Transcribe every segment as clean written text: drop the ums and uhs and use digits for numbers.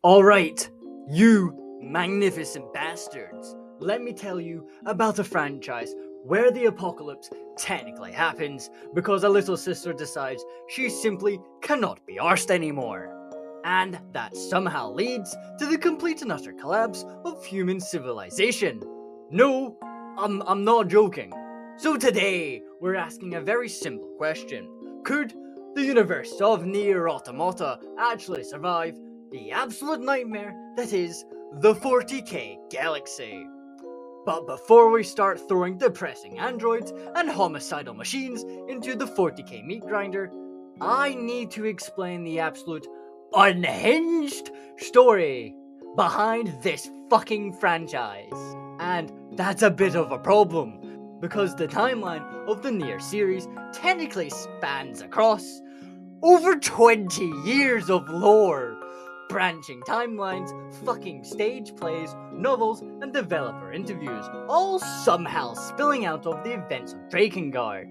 Alright, you magnificent bastards, let me tell you about a franchise where the apocalypse technically happens because a little sister decides she simply cannot be arsed anymore. And that somehow leads to the complete and utter collapse of human civilization. No, I'm not joking. So today, we're asking a very simple question. Could the universe of NIER Automata actually survive the absolute nightmare that is the 40k galaxy? But before we start throwing depressing androids and homicidal machines into the 40k meat grinder, I need to explain the absolute unhinged story behind this fucking franchise. And that's a bit of a problem, because the timeline of the NieR series technically spans across over 20 years of lore, branching timelines, fucking stage plays, novels, and developer interviews, all somehow spilling out of the events of Drakengard.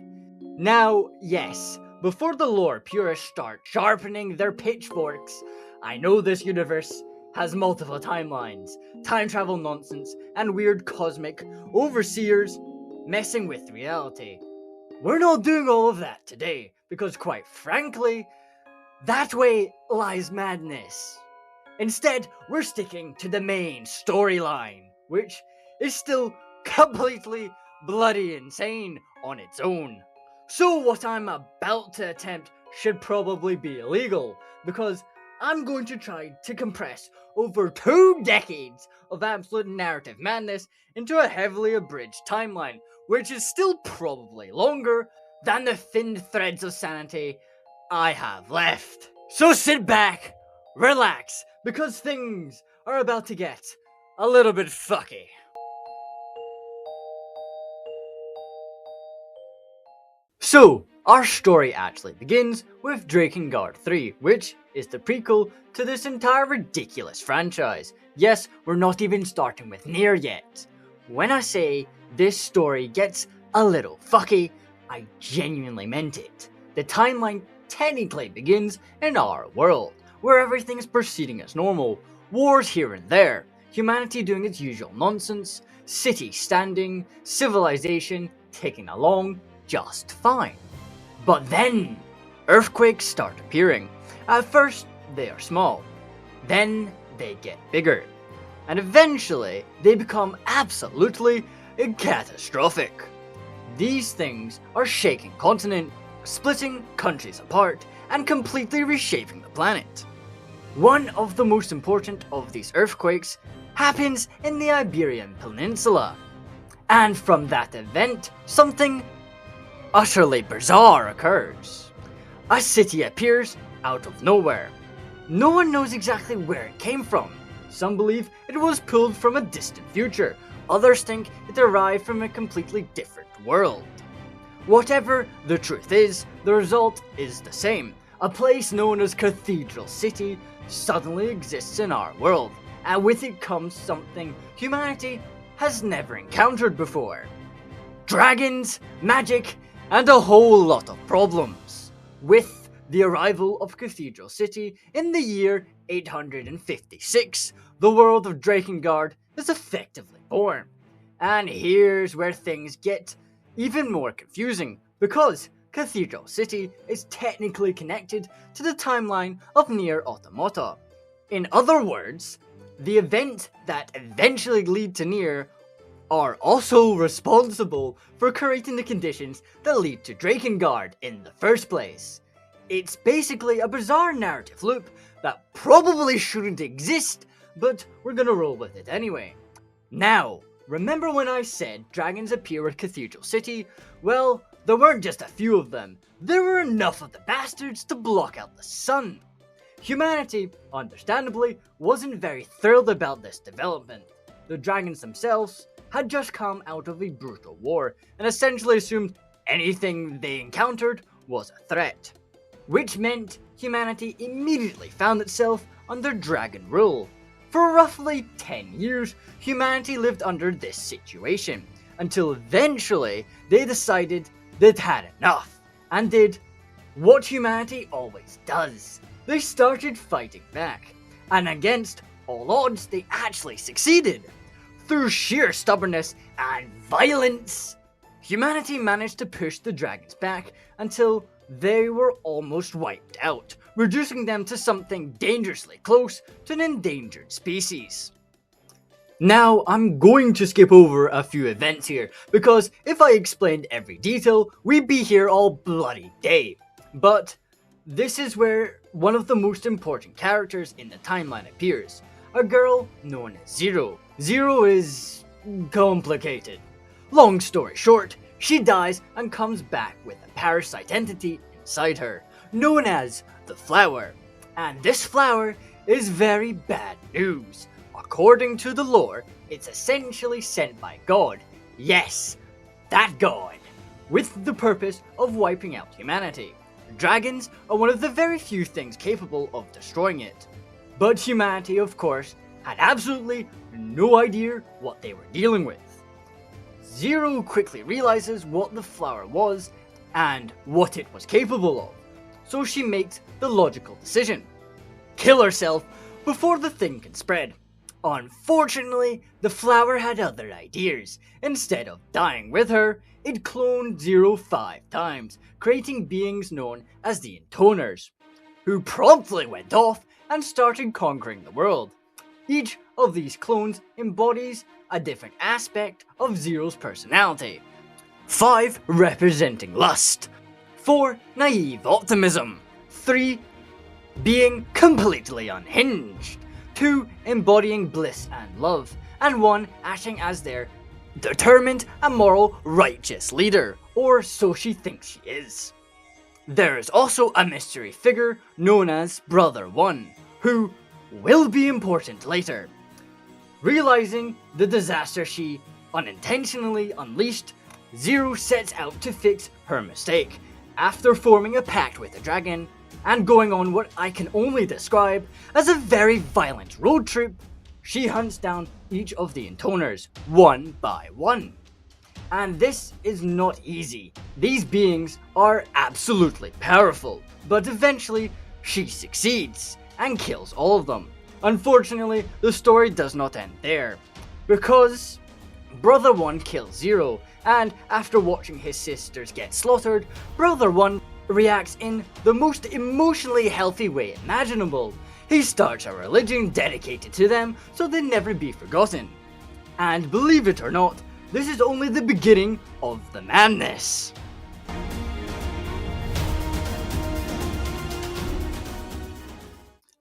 Now, yes, before the lore purists start sharpening their pitchforks, I know this universe has multiple timelines, time travel nonsense, and weird cosmic overseers messing with reality. We're not doing all of that today, because quite frankly, that way lies madness. Instead, we're sticking to the main storyline, which is still completely bloody insane on its own. So what I'm about to attempt should probably be illegal, because I'm going to try to compress over 2 decades of absolute narrative madness into a heavily abridged timeline, which is still probably longer than the thinned threads of sanity I have left. So sit back, relax, because things are about to get a little bit fucky. So, our story actually begins with Drakengard 3, which is the prequel to this entire ridiculous franchise. Yes, we're not even starting with NieR yet. When I say this story gets a little fucky, I genuinely meant it. The timeline technically begins in our world, where everything is proceeding as normal. Wars here and there, humanity doing its usual nonsense, city standing, civilization ticking along just fine. But then, earthquakes start appearing. At first, they are small. Then, they get bigger. And eventually, they become absolutely catastrophic. These things are shaking continents, splitting countries apart, and completely reshaping the planet. One of the most important of these earthquakes happens in the Iberian Peninsula. And from that event, something utterly bizarre occurs. A city appears out of nowhere. No one knows exactly where it came from. Some believe it was pulled from a distant future. Others think it arrived from a completely different world. Whatever the truth is, the result is the same. A place known as Cathedral City suddenly exists in our world, and with it comes something humanity has never encountered before. Dragons, magic, and a whole lot of problems. With the arrival of Cathedral City in the year 856, the world of Drakengard is effectively born. And here's where things get even more confusing, because Cathedral City is technically connected to the timeline of NieR Automata. In other words, the events that eventually lead to NieR are also responsible for creating the conditions that lead to Drakengard in the first place. It's basically a bizarre narrative loop that probably shouldn't exist, but we're gonna roll with it anyway. Now, remember when I said dragons appear at Cathedral City? Well, there weren't just a few of them. There were enough of the bastards to block out the sun. Humanity, understandably, wasn't very thrilled about this development. The dragons themselves had just come out of a brutal war and essentially assumed anything they encountered was a threat. Which meant humanity immediately found itself under dragon rule. For roughly 10 years, humanity lived under this situation, until eventually they decided they'd had enough, and did what humanity always does. They started fighting back. and against all odds, they actually succeeded. Through sheer stubbornness and violence, humanity managed to push the dragons back until they were almost wiped out, reducing them to something dangerously close to an endangered species. Now, I'm going to skip over a few events here, because if I explained every detail, we'd be here all bloody day. But this is where one of the most important characters in the timeline appears, a girl known as Zero. Zero is complicated. Long story short, she dies and comes back with a parasite entity inside her, known as the Flower. And this flower is very bad news. According to the lore, it's essentially sent by God. Yes, that God, with the purpose of wiping out humanity. Dragons are one of the very few things capable of destroying it. But humanity, of course, had absolutely no idea what they were dealing with. Zero quickly realizes what the flower was and what it was capable of, so she makes the logical decision: kill herself before the thing can spread. Unfortunately, the flower had other ideas. Instead of dying with her, it cloned Zero 5 times, creating beings known as the Intoners, who promptly went off and started conquering the world. Each of these clones embodies a different aspect of Zero's personality. 5 representing lust, 4 naive optimism, 3 being completely unhinged, 2 embodying bliss and love, and 1 acting as their determined and moral righteous leader, or so she thinks she is. There is also a mystery figure known as Brother 1, who will be important later. Realizing the disaster she unintentionally unleashed, Zero sets out to fix her mistake. After forming a pact with the dragon, and going on what I can only describe as a very violent road trip, she hunts down each of the Intoners, one by one. And this is not easy. These beings are absolutely powerful, but eventually she succeeds and kills all of them. Unfortunately, the story does not end there, because Brother 1 kills Zero, and after watching his sisters get slaughtered, Brother 1 reacts in the most emotionally healthy way imaginable. He starts a religion dedicated to them so they'll never be forgotten. And believe it or not, this is only the beginning of the madness.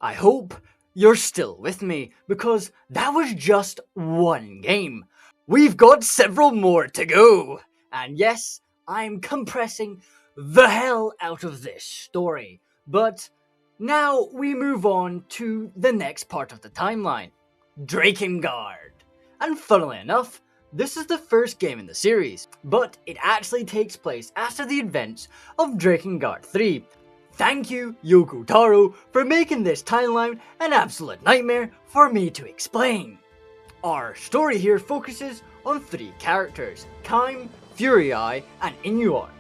I hope you're still with me, because that was just one game. We've got several more to go. And yes, I'm compressing the hell out of this story. But now we move on to the next part of the timeline, Drakengard. And funnily enough, this is the first game in the series, but it actually takes place after the events of Drakengard 3. Thank you, Yoko Taro, for making this timeline an absolute nightmare for me to explain. Our story here focuses on 3 characters, Kaim, Furii, and Inuart,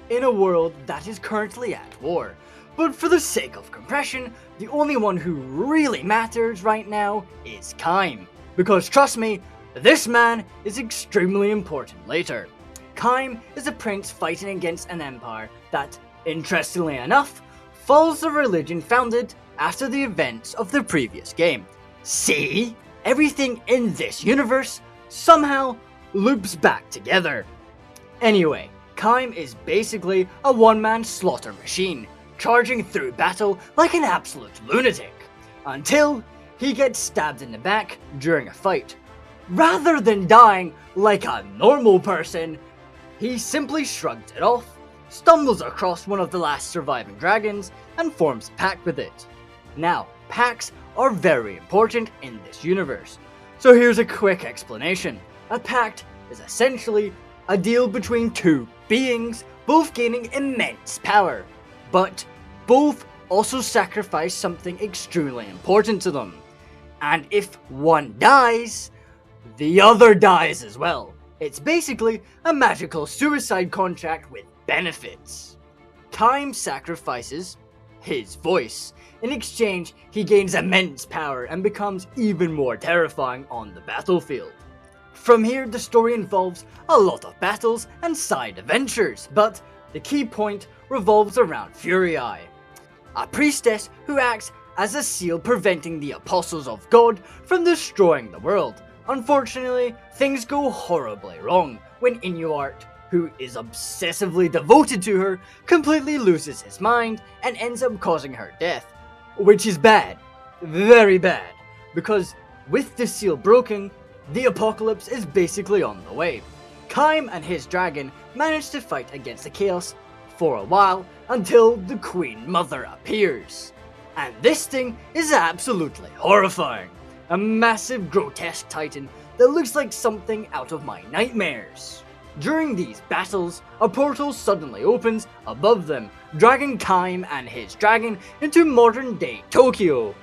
in a world that is currently at war. But for the sake of compression, the only one who really matters right now is Kaim, because trust me, this man is extremely important later. Kaim is a prince fighting against an empire that, interestingly enough, follows the religion founded after the events of the previous game. See? Everything in this universe somehow loops back together. Anyway, Kaim is basically a one-man slaughter machine, charging through battle like an absolute lunatic, until he gets stabbed in the back during a fight. Rather than dying like a normal person, he simply shrugs it off, stumbles across one of the last surviving dragons, and forms a pact with it. Now, pacts are very important in this universe, so here's a quick explanation. A pact is essentially a deal between 2 beings, both gaining immense power, but both also sacrifice something extremely important to them. And if one dies, the other dies as well. It's basically a magical suicide contract with benefits. Kaim sacrifices his voice. In exchange, he gains immense power and becomes even more terrifying on the battlefield. From here, the story involves a lot of battles and side adventures, but the key point revolves around Furii, a priestess who acts as a seal preventing the apostles of God from destroying the world. Unfortunately, things go horribly wrong when Inuart, who is obsessively devoted to her, completely loses his mind and ends up causing her death. Which is bad, very bad, because with the seal broken, the apocalypse is basically on the way. Kaim and his dragon manage to fight against the chaos for a while until the Queen Mother appears. And this thing is absolutely horrifying. A massive grotesque titan that looks like something out of my nightmares. During these battles, a portal suddenly opens above them, dragging Kaim and his dragon into modern-day Tokyo.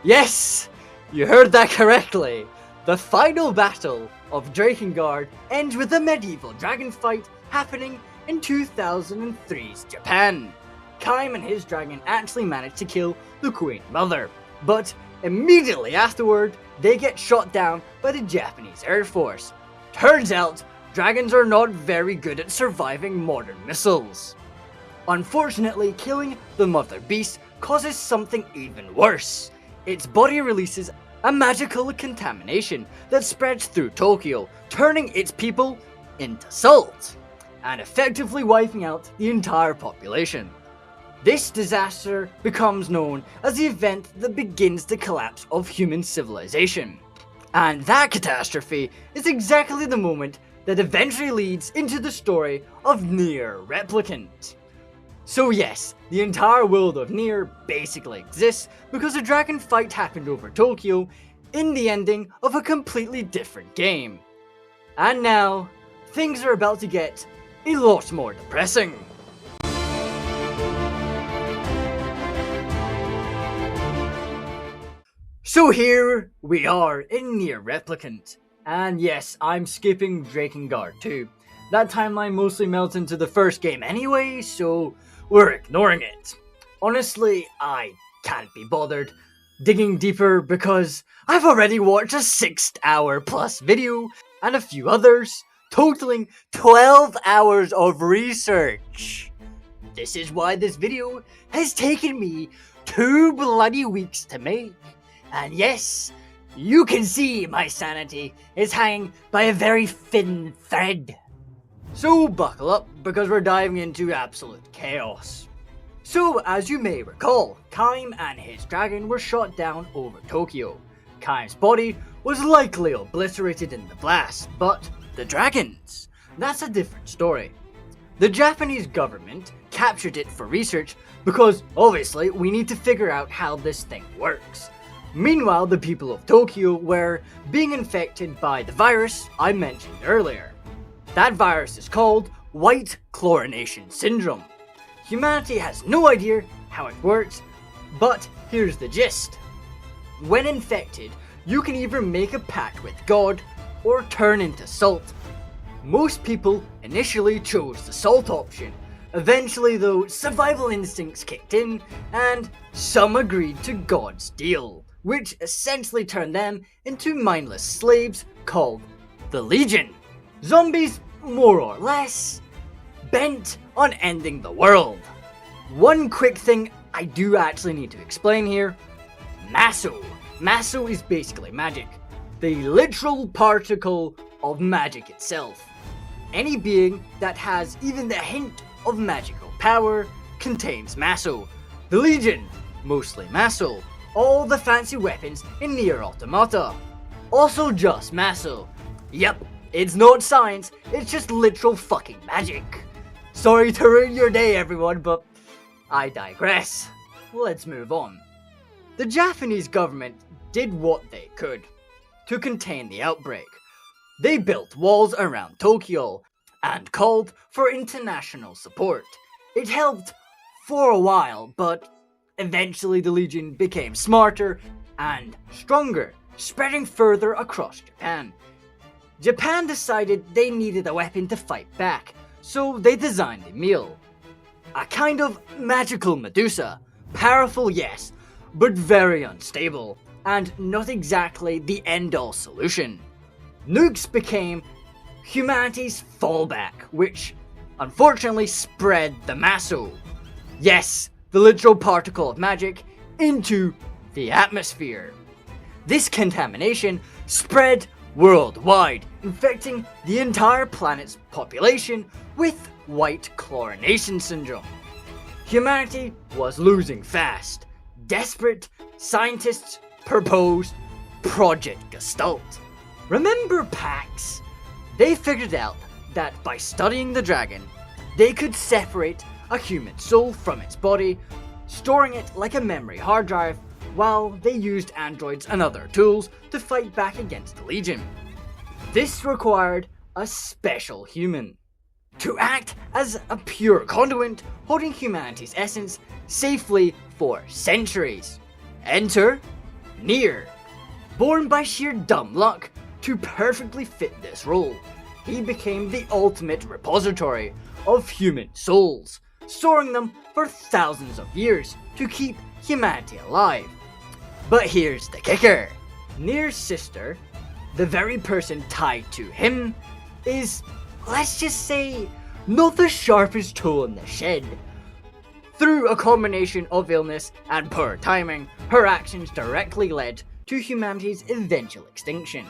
Yes, you heard that correctly. The final battle of Drakengard ends with a medieval dragon fight happening in 2003's Japan. Kaim and his dragon actually manage to kill the Queen Mother, but immediately afterward, they get shot down by the Japanese Air Force. Turns out, dragons are not very good at surviving modern missiles. Unfortunately, killing the Mother Beast causes something even worse. Its body releases a magical contamination that spreads through Tokyo, turning its people into salt, and effectively wiping out the entire population. This disaster becomes known as the event that begins the collapse of human civilization. And that catastrophe is exactly the moment that eventually leads into the story of NieR Replicant. So yes, the entire world of NieR basically exists because a dragon fight happened over Tokyo in the ending of a completely different game. And now, things are about to get a lot more depressing. So here we are in NieR Replicant. And yes, I'm skipping Drakengard too. That timeline mostly melts into the first game anyway, so we're ignoring it. Honestly, I can't be bothered digging deeper because I've already watched a 6-hour plus video and a few others, totaling 12 hours of research. This is why this video has taken me 2 bloody weeks to make. And yes, you can see my sanity is hanging by a very thin thread. So buckle up, because we're diving into absolute chaos. So, as you may recall, Kaim and his dragon were shot down over Tokyo. Kaim's body was likely obliterated in the blast, but the dragon's? That's a different story. The Japanese government captured it for research because, obviously, we need to figure out how this thing works. Meanwhile, the people of Tokyo were being infected by the virus I mentioned earlier. That virus is called White Chlorination Syndrome. Humanity has no idea how it works, but here's the gist. When infected, you can either make a pact with God or turn into salt. Most people initially chose the salt option. Eventually though, survival instincts kicked in, and some agreed to God's deal, which essentially turned them into mindless slaves called the Legion. Zombies, more or less, bent on ending the world. One quick thing I do actually need to explain here. Maso. Maso is basically magic. The literal particle of magic itself. Any being that has even the hint of magical power contains Maso. The Legion, mostly Maso. All the fancy weapons in NIER Automata, also just Maso. Yep, it's not science, it's just literal fucking magic. Sorry to ruin your day everyone, but I digress. Let's move on. The Japanese government did what they could to contain the outbreak. They built walls around Tokyo and called for international support. It helped for a while, but eventually the Legion became smarter and stronger, spreading further across Japan. Japan decided they needed a weapon to fight back, so they designed Emil, a kind of magical Medusa, Powerful, yes, but very unstable, and not exactly the end-all solution. Nukes became humanity's fallback, which unfortunately spread the masso. Yes, the literal particle of magic into the atmosphere. This contamination spread worldwide, infecting the entire planet's population with white chlorination syndrome. Humanity was losing fast. Desperate, scientists proposed Project Gestalt. Remember PAX? They figured out that by studying the dragon, they could separate a human soul from its body, storing it like a memory hard drive, while they used androids and other tools to fight back against the Legion. This required a special human to act as a pure conduit holding humanity's essence safely for centuries. Enter NieR. Born by sheer dumb luck to perfectly fit this role, he became the ultimate repository of human souls, storing them for thousands of years to keep humanity alive. But here's the kicker. NieR's sister, the very person tied to him, is, let's just say, not the sharpest tool in the shed. Through a combination of illness and poor timing, her actions directly led to humanity's eventual extinction,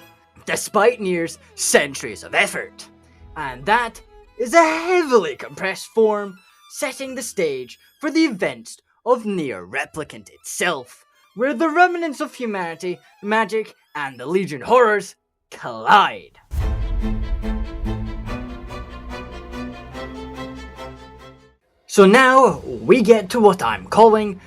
despite NieR's centuries of effort. And that is a heavily compressed form, setting the stage for the events of NieR Replicant itself, where the remnants of humanity, magic, and the Legion horrors collide. So now we get to what I'm calling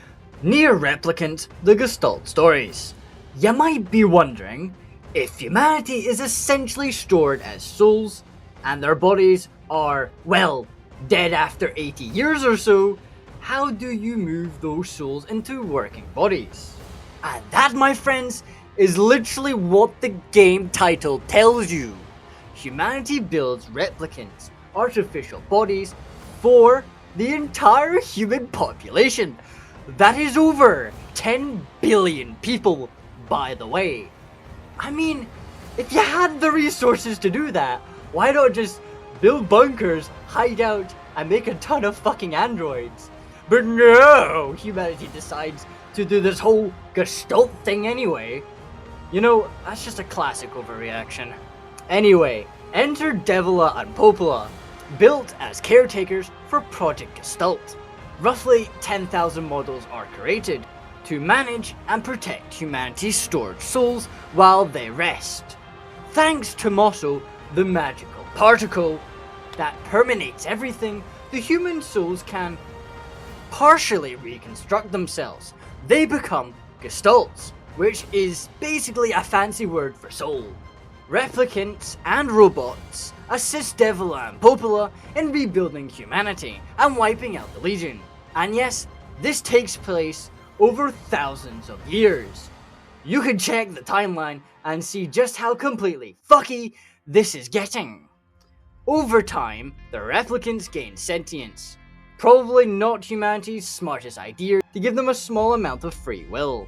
NieR Replicant, the Gestalt stories. You might be wondering, if humanity is essentially stored as souls, and their bodies are, well, dead after 80 years or so, how do you move those souls into working bodies? And that, my friends, is literally what the game title tells you. Humanity builds replicants, artificial bodies, for the entire human population. That is over 10 billion people, by the way. I mean, if you had the resources to do that, why not just build bunkers, hide out, and make a ton of fucking androids? But no, humanity decides to do this whole Gestalt thing anyway. You know, that's just a classic overreaction. Anyway, enter Devila and Popola, built as caretakers for Project Gestalt. Roughly 10,000 models are created to manage and protect humanity's stored souls while they rest. Thanks to Mosso, the magical particle that permeates everything, the human souls can partially reconstruct themselves. They become Gestalts, which is basically a fancy word for soul. Replicants and robots assist Devila and Popola in rebuilding humanity and wiping out the Legion. And yes, this takes place over thousands of years. You can check the timeline and see just how completely fucky this is getting. Over time, the replicants gain sentience. Probably not humanity's smartest idea to give them a small amount of free will,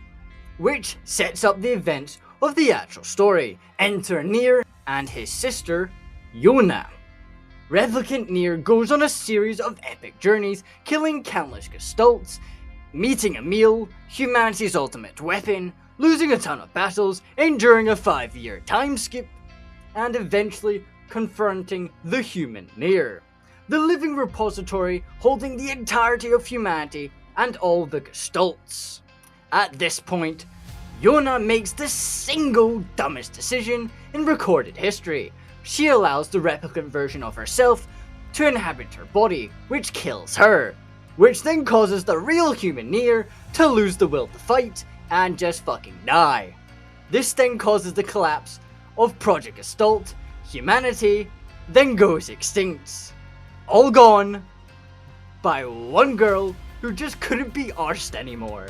which sets up the events of the actual story. Enter NieR and his sister, YorHa. Replicant NieR goes on a series of epic journeys, killing countless Gestalts, meeting Emil, humanity's ultimate weapon, losing a ton of battles, enduring a 5-year time skip, and eventually confronting the human NieR, the living repository holding the entirety of humanity and all the Gestalts. At this point, YorHa makes the single dumbest decision in recorded history. She allows the replicant version of herself to inhabit her body, which kills her, which then causes the real human NieR to lose the will to fight and just fucking die. This then causes the collapse of Project Gestalt, humanity then goes extinct. All gone by one girl who just couldn't be arsed anymore.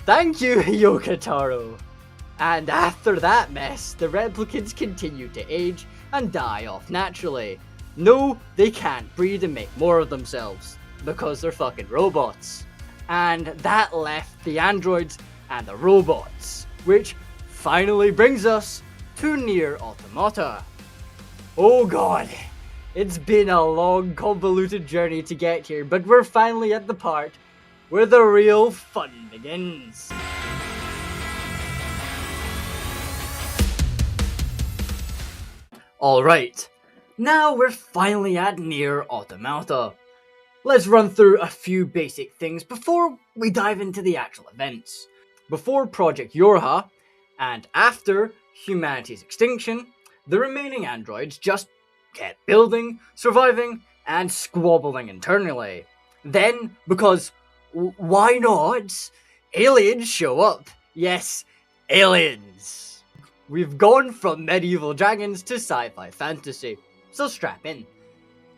Thank you, Yokotaro. And after that mess, the replicants continue to age and die off naturally. No, they can't breed and make more of themselves, because they're fucking robots. and that left the androids and the robots, which finally brings us to NIER Automata. Oh god, it's been a long, convoluted journey to get here, but we're finally at the part where the real fun begins. Alright, now we're finally at NIER Automata. Let's run through a few basic things before we dive into the actual events. Before Project YorHa, and after humanity's extinction, the remaining androids just kept building, surviving, and squabbling internally. Then, because why not, aliens show up. Yes, aliens. We've gone from medieval dragons to sci-fi fantasy, so strap in.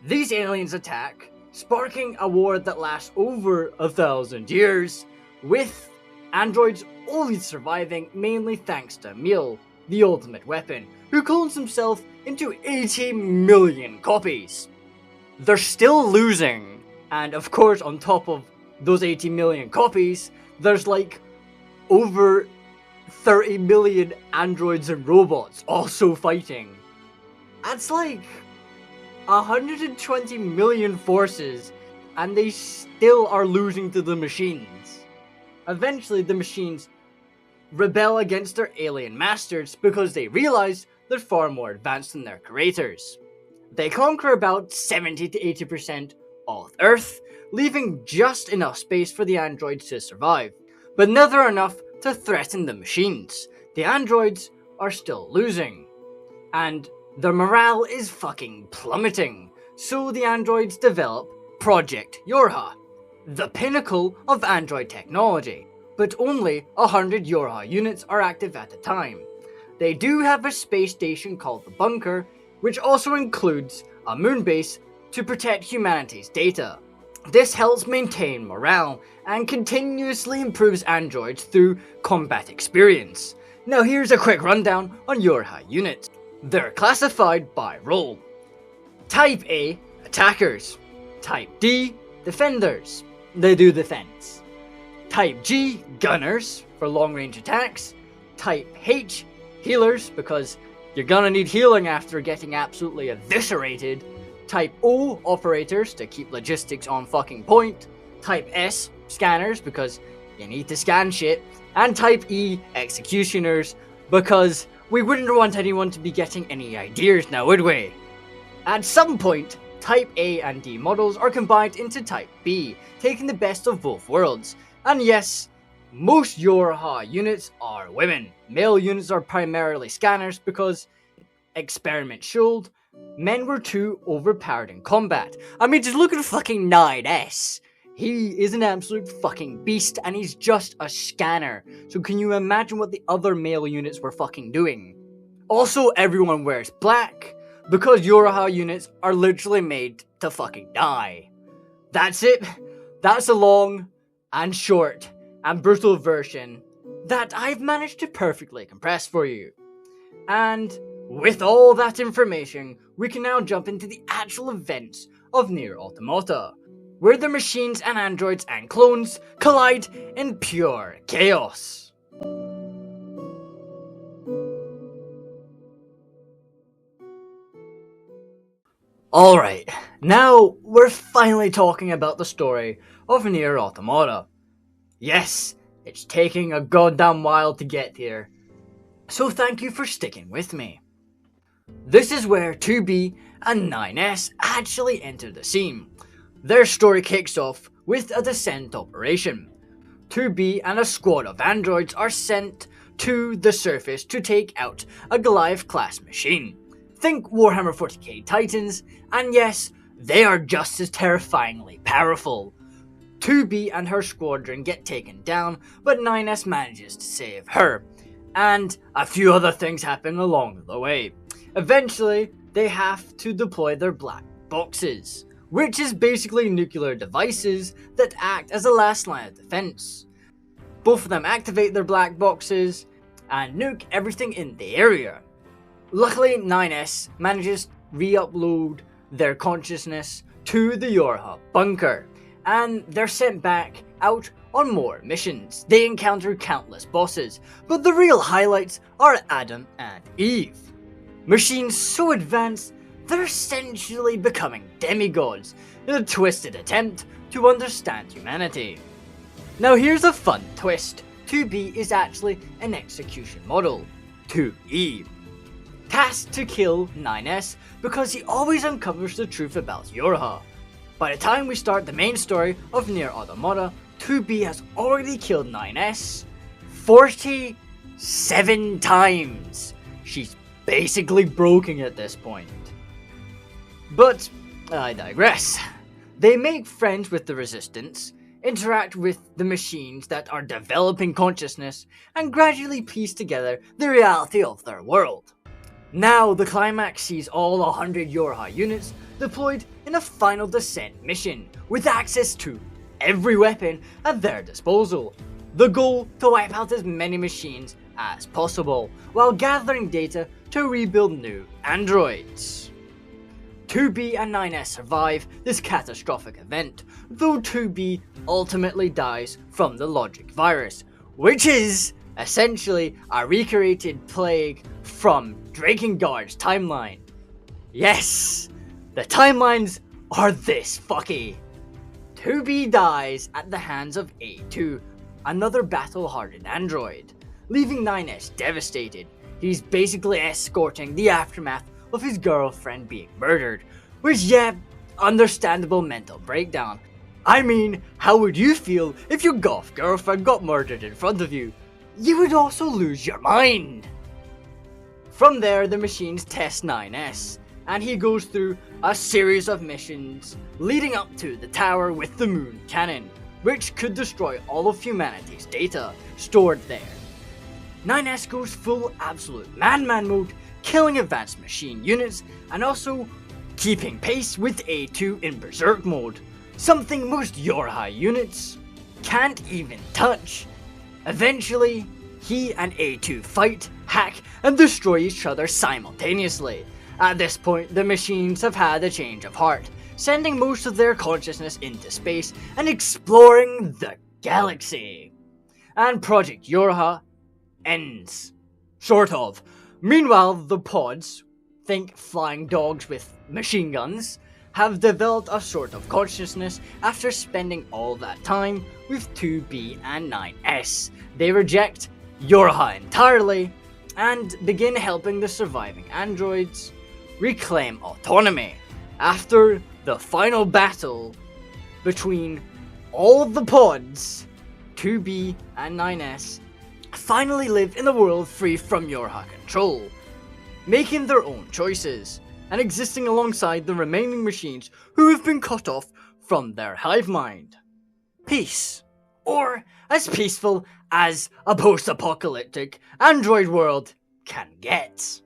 These aliens attack, sparking a war that lasts over 1,000 years, with androids only surviving mainly thanks to Emil, the ultimate weapon, who clones himself into 80 million copies. They're still losing, and of course on top of those 80 million copies, there's like over 30 million androids and robots also fighting. That's like 120 million forces, and they still are losing to the machines. Eventually the machines rebel against their alien masters because they realize they're far more advanced than their creators. They conquer about 70 to 80% of Earth, leaving just enough space for the androids to survive, but never enough to threaten the machines. The androids are still losing, and their morale is fucking plummeting, so the androids develop Project YorHa, the pinnacle of android technology, but only 100 YorHa units are active at the time. They do have a space station called the Bunker, which also includes a moon base to protect humanity's data. This helps maintain morale and continuously improves androids through combat experience. Now here's a quick rundown on YorHa units. They're classified by role. Type A, attackers. Type D, defenders. They do defense. Type G, gunners, for long-range attacks. Type H, healers, because you're gonna need healing after getting absolutely eviscerated. Type O, operators, to keep logistics on fucking point. Type S, scanners, because you need to scan shit. And Type E, executioners, because we wouldn't want anyone to be getting any ideas now, would we? At some point, Type A and D models are combined into Type B, taking the best of both worlds. And yes, most YorHa units are women. Male units are primarily scanners because, experiment showed, men were too overpowered in combat. I mean, just look at fucking 9S. He is an absolute fucking beast, and he's just a scanner. So can you imagine what the other male units were fucking doing? Also, everyone wears black, because YorHa units are literally made to fucking die. That's it. That's a long and short and brutal version that I've managed to perfectly compress for you. And with all that information, we can now jump into the actual events of NIER Automata, where the machines and androids and clones collide in pure chaos. Alright, now we're finally talking about the story of NIER Automata. Yes, it's taking a goddamn while to get here, so thank you for sticking with me. This is where 2B and 9S actually enter the scene. Their story kicks off with a descent operation. 2B and a squad of androids are sent to the surface to take out a Goliath-class machine. Think Warhammer 40k Titans, and yes, they are just as terrifyingly powerful. 2B and her squadron get taken down, but 9S manages to save her, and a few other things happen along the way. Eventually, they have to deploy their black boxes, which is basically nuclear devices that act as a last line of defense. Both of them activate their black boxes and nuke everything in the area. Luckily, 9S manages to re-upload their consciousness to the YorHa bunker, and they're sent back out on more missions. They encounter countless bosses, but the real highlights are Adam and Eve. Machines so advanced, they're essentially becoming demigods in a twisted attempt to understand humanity. Now here's a fun twist. 2B is actually an execution model, 2E, tasked to kill 9S because he always uncovers the truth about YorHa. By the time we start the main story of NIER Automata, 2B has already killed 9S 47 times. She's basically broken at this point. But I digress. They make friends with the Resistance, interact with the machines that are developing consciousness, and gradually piece together the reality of their world. Now the climax sees all 100 YorHa units deployed in a final descent mission, with access to every weapon at their disposal. The goal to wipe out as many machines as possible, while gathering data to rebuild new androids. 2B and 9S survive this catastrophic event, though 2B ultimately dies from the logic virus, which is essentially a recreated plague from Drakengard's timeline. Yes, the timelines are this fucky. 2B dies at the hands of A2, another battle-hardened android, leaving 9S devastated. He's basically escorting the aftermath of his girlfriend being murdered, which, yeah, understandable mental breakdown. I mean, how would you feel if your goth girlfriend got murdered in front of you? You would also lose your mind. From there, the machines test 9S, and he goes through a series of missions leading up to the tower with the moon cannon, which could destroy all of humanity's data stored there. 9S goes full absolute madman mode, killing advanced machine units and also keeping pace with A2 in berserk mode, something most YorHa units can't even touch. Eventually, he and A2 fight, hack, and destroy each other simultaneously. At this point, the machines have had a change of heart, sending most of their consciousness into space and exploring the galaxy. And Project YorHa ends. Sort of. Meanwhile, the pods, think flying dogs with machine guns, have developed a sort of consciousness after spending all that time with 2B and 9S. They reject YorHa entirely and begin helping the surviving androids reclaim autonomy. After the final battle between all the pods, 2B and 9S finally live in a world free from YorHa control, making their own choices and existing alongside the remaining machines who have been cut off from their hive mind. Peace, or as peaceful as a post-apocalyptic android world can get.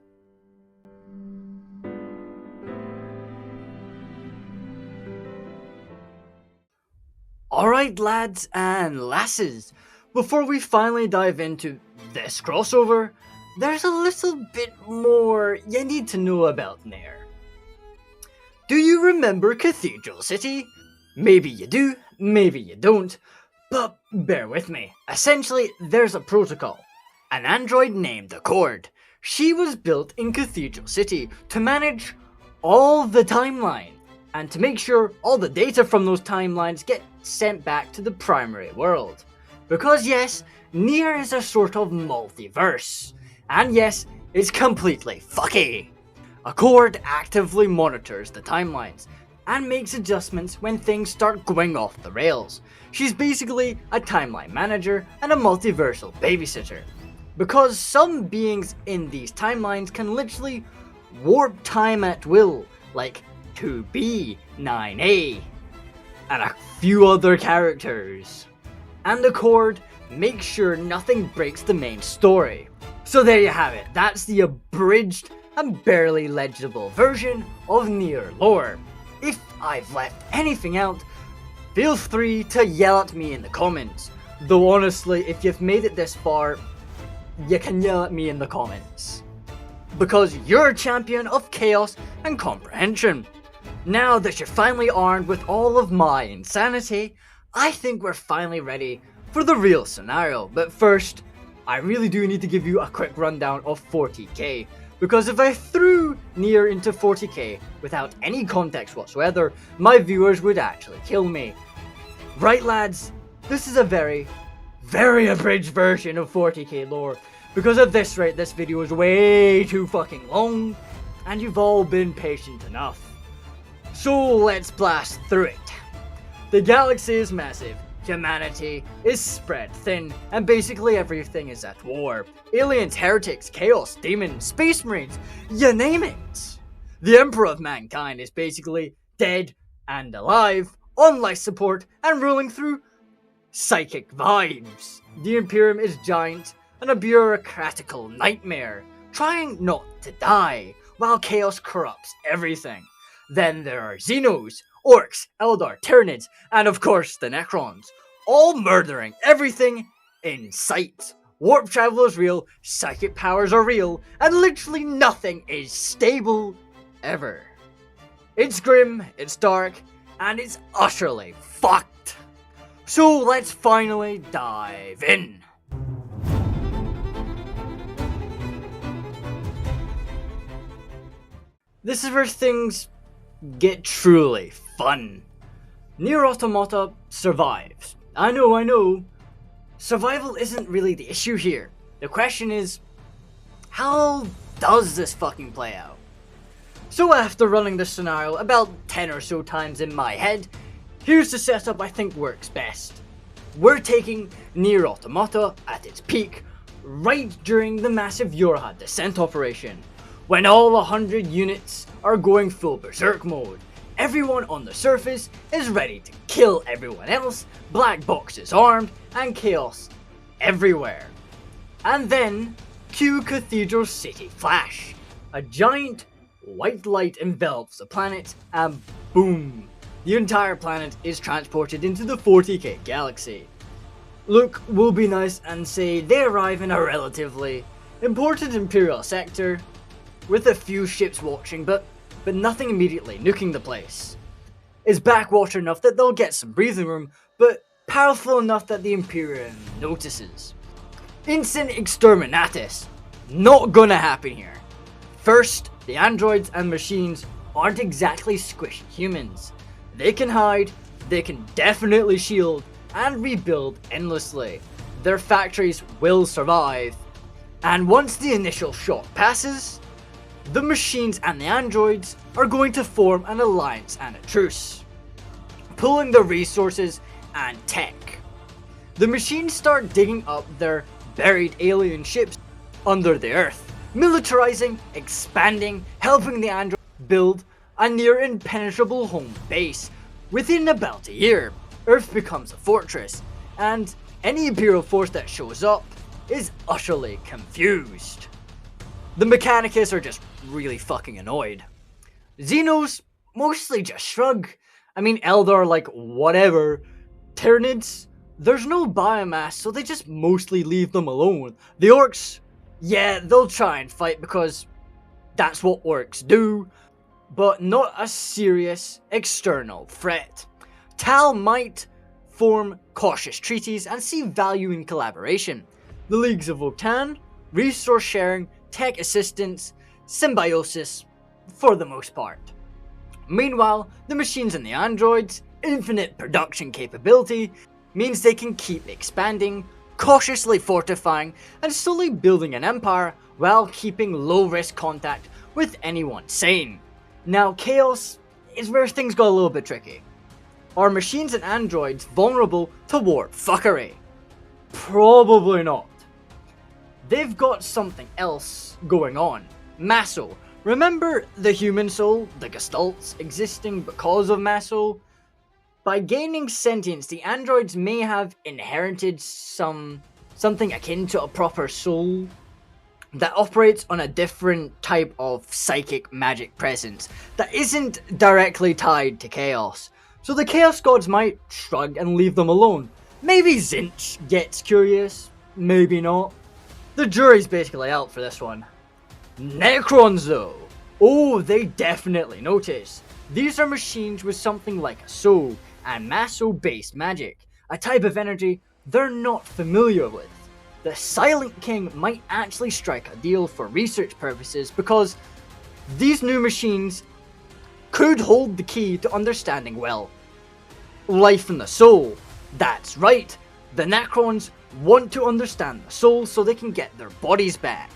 Alright lads and lasses, before we finally dive into this crossover, there's a little bit more you need to know about NieR. Do you remember Cathedral City? Maybe you do, maybe you don't, but bear with me. Essentially, there's a protocol, an android named Accord. She was built in Cathedral City to manage all the timeline, and to make sure all the data from those timelines get sent back to the primary world. Because yes, NieR is a sort of multiverse. And yes, it's completely fucky. Accord actively monitors the timelines and makes adjustments when things start going off the rails. She's basically a timeline manager and a multiversal babysitter. Because some beings in these timelines can literally warp time at will, like 2B, 9A, and a few other characters. And Accord makes sure nothing breaks the main story. So there you have it, that's the abridged and barely legible version of NieR lore. If I've left anything out, feel free to yell at me in the comments. Though honestly, if you've made it this far, you can yell at me in the comments. Because you're a champion of chaos and comprehension. Now that you're finally armed with all of my insanity, I think we're finally ready for the real scenario. But first, I really do need to give you a quick rundown of 40k, because if I threw NieR into 40k without any context whatsoever, my viewers would actually kill me. Right lads, this is a very, very abridged version of 40k lore, because at this rate this video is way too fucking long, and you've all been patient enough. So let's blast through it. The galaxy is massive, humanity is spread thin, and basically everything is at war. Aliens, heretics, chaos, demons, space marines, you name it. The Emperor of Mankind is basically dead and alive, on life support, and ruling through psychic vibes. The Imperium is giant and a bureaucratical nightmare, trying not to die, while chaos corrupts everything. Then there are Xenos, Orcs, Eldar, Tyranids, and of course the Necrons, all murdering everything in sight. Warp travel is real, psychic powers are real, and literally nothing is stable ever. It's grim, it's dark, and it's utterly fucked. So let's finally dive in. This is where things get truly fun. NieR Automata survives. I know. Survival isn't really the issue here. The question is, how does this fucking play out? So after running this scenario about 10 or so times in my head, here's the setup I think works best. We're taking NieR Automata at its peak, right during the massive YorHa descent operation, when all 100 units are going full berserk mode. Everyone on the surface is ready to kill everyone else, black boxes armed, and chaos everywhere. And then, cue Cathedral City Flash. A giant white light envelops the planet, and boom, the entire planet is transported into the 40k galaxy. Look, we'll be nice and say they arrive in a relatively important Imperial sector, with a few ships watching, but nothing immediately nuking the place. It's backwater enough that they'll get some breathing room, but powerful enough that the Imperium notices. Instant exterminatus. Not gonna happen here. First, the androids and machines aren't exactly squishy humans. They can hide, they can definitely shield, and rebuild endlessly. Their factories will survive. And once the initial shock passes, the machines and the androids are going to form an alliance and a truce, pooling their resources and tech. The machines start digging up their buried alien ships under the earth, militarizing, expanding, helping the androids build a near impenetrable home base. Within about a year, Earth becomes a fortress, and any Imperial force that shows up is utterly confused. The Mechanicus are just really fucking annoyed. Xenos mostly just shrug. I mean, Eldar like whatever. Tyranids, there's no biomass, so they just mostly leave them alone. The Orcs, yeah, they'll try and fight because that's what Orcs do, but not a serious external threat. Tal might form cautious treaties and see value in collaboration. The Leagues of Votan, resource sharing, tech assistance, symbiosis, for the most part. Meanwhile, the machines and the androids' infinite production capability means they can keep expanding, cautiously fortifying, and slowly building an empire while keeping low-risk contact with anyone sane. Now, chaos is where things got a little bit tricky. Are machines and androids vulnerable to warp fuckery? Probably not. They've got something else going on. Masso. Remember the human soul, the Gestalts, existing because of Masso? By gaining sentience, the androids may have inherited something akin to a proper soul that operates on a different type of psychic magic presence that isn't directly tied to chaos. So the Chaos Gods might shrug and leave them alone. Maybe Zinch gets curious, maybe not. The jury's basically out for this one. Necrons though, oh, they definitely notice. These are machines with something like a soul and Masso based magic, a type of energy they're not familiar with. The Silent King might actually strike a deal for research purposes because these new machines could hold the key to understanding, well, life and the soul. That's right, the Necrons want to understand the soul so they can get their bodies back,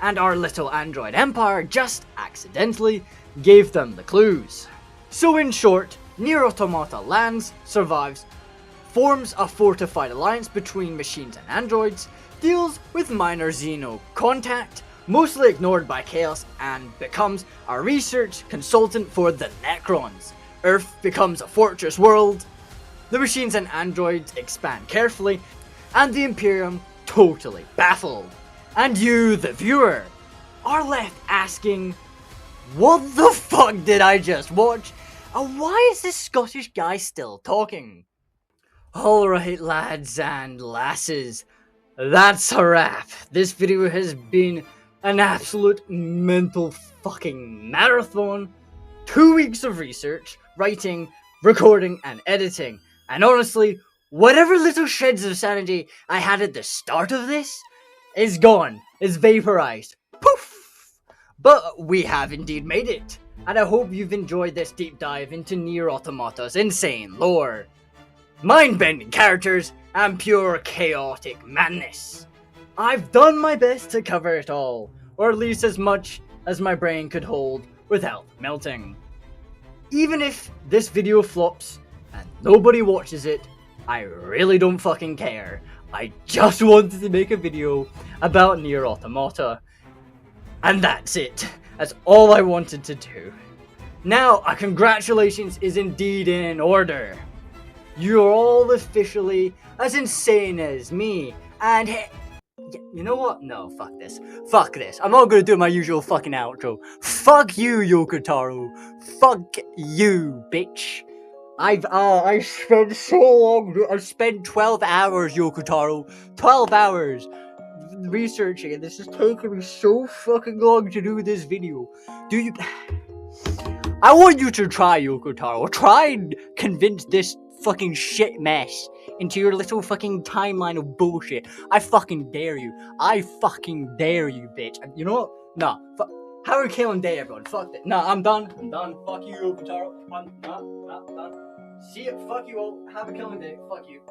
and our little android empire just accidentally gave them the clues. So in short, NieR Automata lands, survives, forms a fortified alliance between machines and androids, deals with minor Xeno contact, mostly ignored by Chaos, and becomes a research consultant for the Necrons. Earth becomes a fortress world, the machines and androids expand carefully, and the Imperium totally baffled. And you, the viewer, are left asking, what the fuck did I just watch? And why is this Scottish guy still talking? Alright lads and lasses, that's a wrap. This video has been an absolute mental fucking marathon. 2 weeks of research, writing, recording, and editing. And honestly, whatever little shreds of sanity I had at the start of this is gone, is vaporized. Poof! But we have indeed made it. And I hope you've enjoyed this deep dive into NieR Automata's insane lore, mind-bending characters, and pure chaotic madness. I've done my best to cover it all, or at least as much as my brain could hold without melting. Even if this video flops and nobody watches it, I really don't fucking care. I just wanted to make a video about NieR Automata. And that's it. That's all I wanted to do. Now, a congratulations is indeed in order. You're all officially as insane as me, and you know what? No, fuck this. Fuck this. I'm not gonna do my usual fucking outro. Fuck you, Yoko Taro. Fuck you, bitch. I spent so long. I've spent 12 hours, Yoko Taro. 12 hours researching, and this is taking me so fucking long to do this video. Do you? I want you to try, Yoko Taro. Try and convince this fucking shit mess into your little fucking timeline of bullshit. I fucking dare you. I fucking dare you, bitch. And you know what? Nah. Have a killing day, everyone. Fuck that. Nah, I'm done. I'm done. Fuck you, Yoko Taro. I'm done. See ya. Fuck you all. Have a killing day. Fuck you.